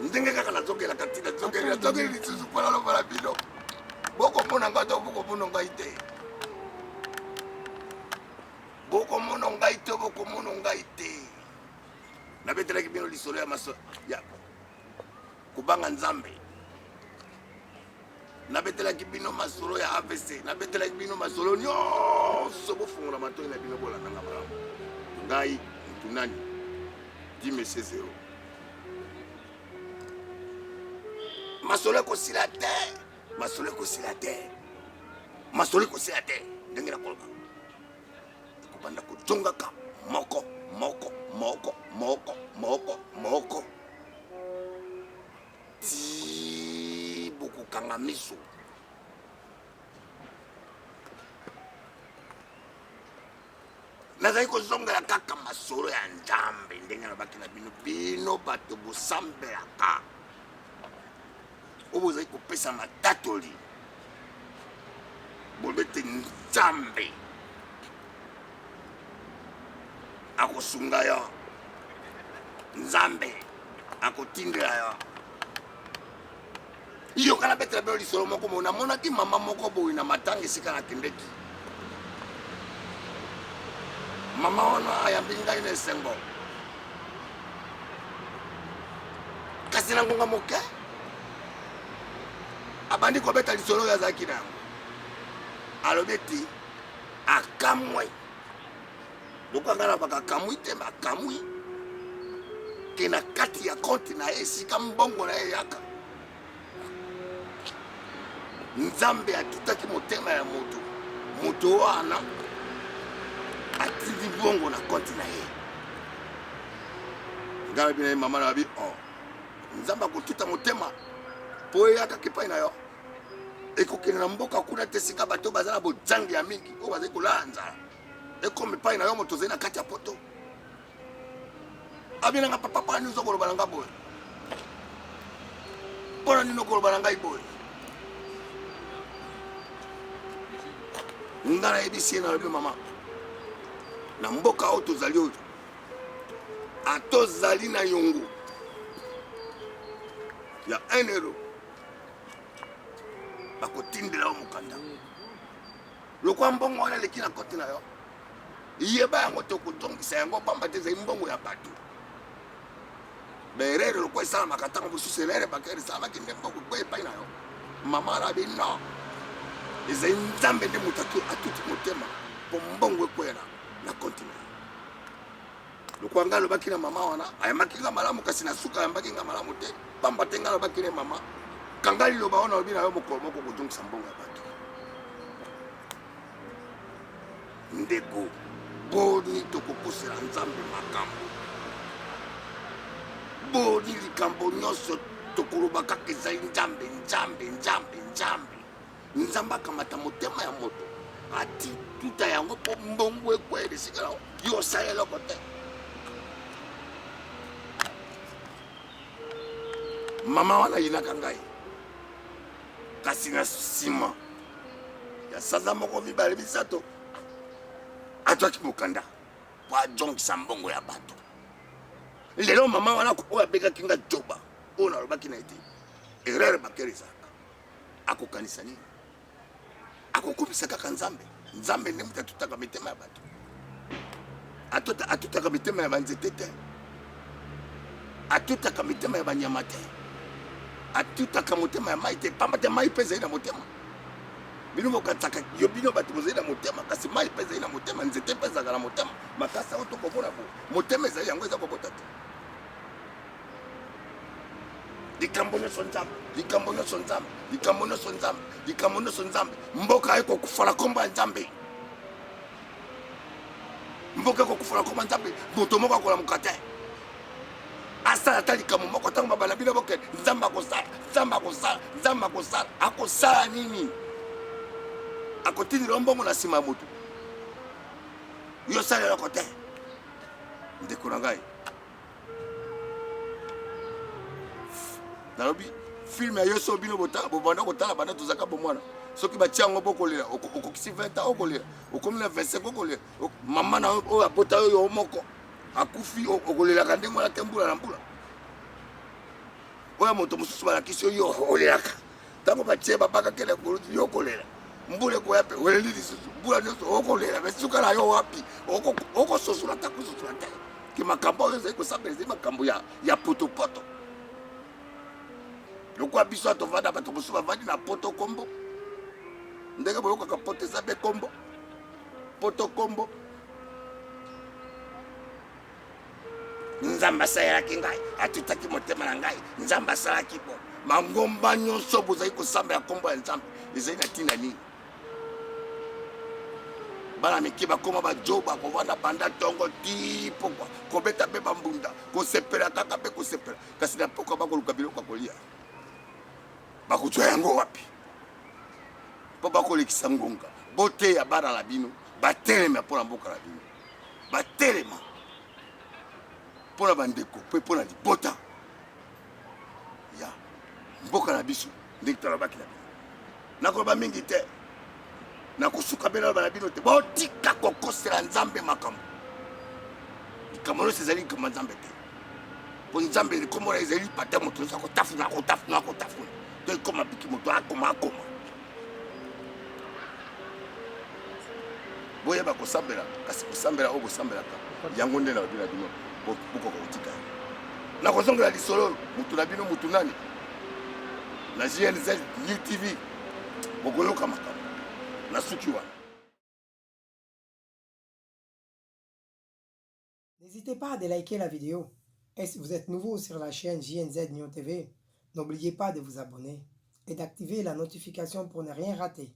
ndenge kaka nazokela katina nazokeli lisusu mpona lobola bino bokomona ngai to bokomona ngai te bokomona ngai te bokomona ngai te nabetelaki bino lisolo ya kubanga nzambe nabetelaki bino masolo ya AVC nabetelaki bino masolo nyonso bofungola matoi na bino bolandanga malamu ngai ntunani di monsieur zero masolo ekosila te masolo ekosila te masolo ekosila te ndenge nakoloba ekobanda kojongaka moko moko moko moko moko moko ti bokokanga miso nazali kozongela kaka masolo ya nzambe ndenge nalobaki na bino bino bato bosambelaka oyo bozali kopesa matatoli bolobi ete nzambe akosunga yo nzambe akotindela yo yoka nabetela bino lisolo moko mo namonaki mama moko boye na matanga esika nakendeki mama wana ayambi ngai na esengo kasi na ngonga moke abandi kobeta lisolo oyo azalaki na yango alobi ete akamwe lokanga na bakakamwi te bakamwi ke na kati ya konte na ye esika mbongo na ye yaka nzambe atutaki motema ya moto moto wana atindi bongo na konte na ye ngai bina ye mama na babi nzambe akotuta motema po eyakaki epai na yo ekokende na mboka kuna te sika bato baza na bozangi ya mingi oyo bazali kolala nzala ekomi epai na yo moto ozali na kati ya poto abinanga papa nini ozokoloba na ngai boye mpona nini okoloba na ngai boye nga nayebisi ye nalobi mama na mboka oyo tozali oyo atozali na yongo ya 1 euro bakotindela yo mokanda lokwa mbongo wana eleki na kote na yo yeba yango te okozongisa yango pamba te ezali mbongo ya bato berere lokwa esalamaka ntango mosusu erere bakere esalamaki nde mbongo ekwe epai na yo mama arabi no ezali nzambe nde moto atuti motema mpo mbongo ekwela na konte na yo lokwa ngai alobaki na mama wana ayambaki nga malamu kasi na suka ayambaki nga malamu te pamba te ngai alobaki na mama kanga liloba wana olobi na yo mokolo moko kozongisa mbongo ya bato ndeko boni tokokosela nzambe makambo boni likambo nyonso tokoloba kaka ezali nzambe nzambe nzambe nzambe nzambe akamata motema ya moto atituta yango mpo mbongo ekwele esika na yo osala eloko te mama wana ayinaka ngai kasi na nsima ya sanza moko mibale misato atwaki mokanda po azongisa mbongo ya bato lelo mama wana oyo abengaki nga joba oyo nalobaki na ete erreur bakere ezalaka akokanisa nini akokumisa kaka nzambe nzambe nde moto atutaka mitema ya bato atutaka mitema ya banzete te atutaka mitema ya banyama te atutaka motema ya mai te pamba te mai mpe ezali na motema bino bokatsaka yo bino bato bozali na motema kasi mai mpe ezali na motema nzete mpe ezalaka na motema makasa oyo tokobona bo motema ezali yango eza kobota te likambo nyonso nzambe likambo nyonso nzambe likambo nyonso nzambe likambo nyonso nzambe mboka ekokufala kombo ya nzambe mboka ekokufala kombo ya nzambe moto moko akolamuka te asala ata likambo moko ntango babala bino bokende nzambe akosala nzambe akosala nzambe akosala akosala nini akotindela mbongo na nsima ya motu yo osala eloko te ndeko na ngai nalobi filme ya yo so bino bobanda kotala banda tozalaka bomwana soki batia yango bokolela okokisi 20 ans okolela okomi na 25 okolela mama na oyo abota yo moko akufi okolelaka ndenge wana te mbula na mbula oya moto mosusu balakisi yo olelaka ntango batie babakakele kolutu yo kolela mbula ekoya mpe oleli lisusu mbula nyonso okolela me suka na yo wapi okososula ta kososula te ke makambo oyo ezali kosambela ezali makambo ya potopoto lokola biso atovanda bato mosusu bavandi na poto kombo ndenge boyokaka poto eza be kombo poto kombo nzambe asalelaki ngai atutaki motema na ngai nzambe asalaki bo mangomba nyonso bozali kosambela kombo ya nzambe ezali na ntina nini bana mike bakoma bajo bakovanda banda ntongo ti pokwa kobeta mpe bambunda kosepela kaka mpe kosepela kasi na pokwa bakoluka biloko ya kolia bakozwa yango wapi mpo bakolekisa ngonga boteya bana na bino batelema mpo na mboka na bino batelema mpo na bandeko mpe mpo na libota ya mboka na biso ndenge tolobaki na bino nakoloba mingi te nakosuka mpe naloba na bino te botika kokosela nzambe makambo likambo nyonso ezali likambo ya nzambe te mpo nzambe likomona ezali pate moto nyonso akotafuna akotafuna akotafuna to ekoma biki moto akoma akoma boyeba kosambela kasi kosambela oyo bosambelaka yango nde nalobi na bino bokoka kotika nakozongela lisolo mutu na bino mutu nani na GNZ New TV bokoyoka makambo na suki wana. N'hésitez pas à liker la vidéo. Et si vous êtes nouveau sur la chaîne JNZ Nyon TV, n'oubliez pas de vous abonner et d'activer la notification pour ne rien rater.